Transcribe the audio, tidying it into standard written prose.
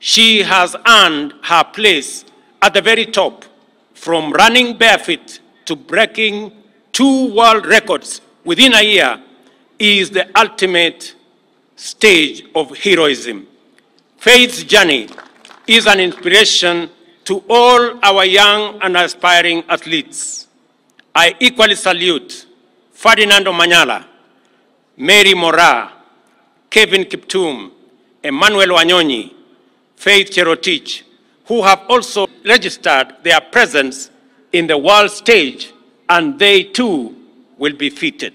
She has earned her place at the very top, from running barefoot to breaking 2 world records within a year, is the ultimate stage of heroism. Faith's journey is an inspiration to all our young and aspiring athletes. I equally salute Ferdinando Manyala, Mary Mora, Kevin Kiptum, Emmanuel Wanyonyi, Faith Cherotich, who have also registered their presence in the world stage, and they too will be fitted.